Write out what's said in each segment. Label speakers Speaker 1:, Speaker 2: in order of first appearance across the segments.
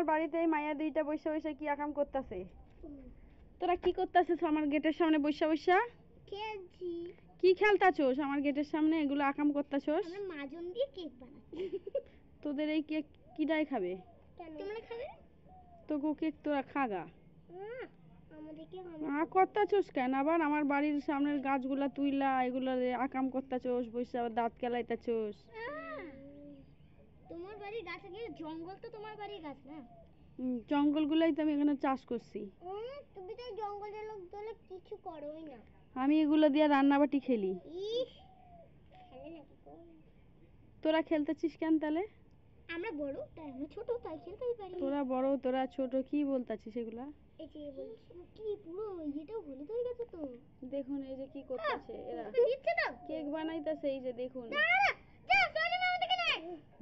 Speaker 1: আমার বাড়িতে এই মায়া দুইটা বসে বসে কি আকাম করতেছে? তোরা কি করতেছিস আমার গেটের সামনে বসে বসে?
Speaker 2: খেলছি।
Speaker 1: কি খেলতাছস আমার গেটের সামনে? এগুলো আকাম করতাছস?
Speaker 2: আমরা মাজন দিয়ে কেক বানাচ্ছি।
Speaker 1: তোদের এই কেক কিডাই খাবে?
Speaker 2: তোমরা খাবে?
Speaker 1: তোকে কেক তোরা খাগা।
Speaker 2: আমাদেরকে
Speaker 1: করতাছস কেন আবার আমার বাড়ির সামনের গাছগুলা তুইলা এগুলা আকাম করতাছস, বসে আবার দাঁত কেলাইতাছস।
Speaker 2: তোমার বাড়ির গাছ কি জঙ্গল? তো তোমার বাড়ির গাছ না।
Speaker 1: জঙ্গলগুলাই তো আমি এখানে চাষ করছি।
Speaker 2: তুমি তো জঙ্গলের লোক দলে কিছু করোই না।
Speaker 1: আমি এগুলো দিয়ে রান্নাবাটি খেলি।
Speaker 2: ইস, খেলে নাকি গো?
Speaker 1: তোরা খেলতেছিস কেন তাহলে?
Speaker 2: আমরা বড় তাই আমরা ছোট তাই খেলতেই পারি।
Speaker 1: তোরা বড় তোরা ছোট কি বলতাছিস এগুলা?
Speaker 2: এই যে বলছি কি পুরো এটাও হলুদ হয়ে গেছে তো।
Speaker 1: দেখুন এই যে কি করতেছে এরা,
Speaker 2: দিচ্ছে তো
Speaker 1: কেক বানাইতেছে। এই যে দেখুন।
Speaker 2: না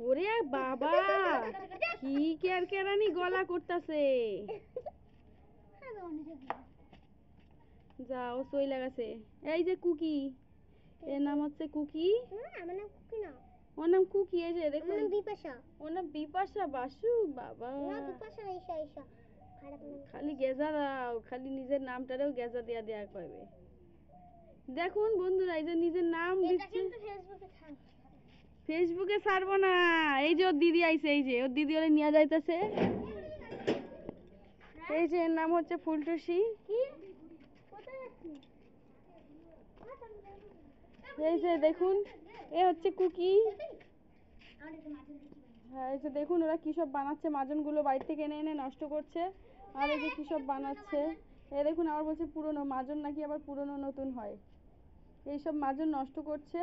Speaker 1: ওরে বাবা, কি কেরকেরানি গলা করতেছে। যাও সই লাগাছে। এই যে কুকি, এর নাম হচ্ছে কুকি।
Speaker 2: আমার নাম কুকি না,
Speaker 1: ওর নাম কুকি। এই যে দেখুন,
Speaker 2: আমার নাম বিপাশা।
Speaker 1: ওর নাম বিপাশা বাসু। বাবা
Speaker 2: না বিপাশা ঈশা ঈশা খারাপ নাম।
Speaker 1: খালি গেজা দাও, খালি নিজের নামটারেও গেজা দেয়া দেয়া করবে। দেখুন বন্ধুরা, এই যে নিজের নাম দিচ্ছে। ফেসবুকে ছাড়বো না। এই যে ওর দিদি আইছে, এই যে ওর দিদি ওরে নিয়ে যাইতেছে। এই যে এর নাম হচ্ছে ফুলটুসি। এই যে দেখুন, এ হচ্ছে কুকি। হ্যাঁ এই যে দেখুন ওরা কি সব বানাচ্ছে, মাজনগুলো বাড়ি থেকে এনে এনে নষ্ট করছে। আর এই যে কি সব বানাচ্ছে, এ দেখুন আবার বলছে পুরনো মাজন নাকি আবার পুরনো নতুন হয়। এইসব মাজন নষ্ট করছে।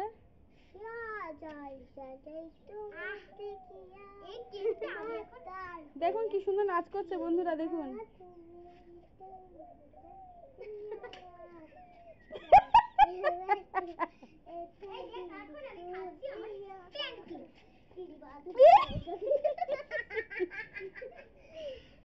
Speaker 1: দেখুন কি সুন্দর নাচ করছে বন্ধুরা, দেখুন।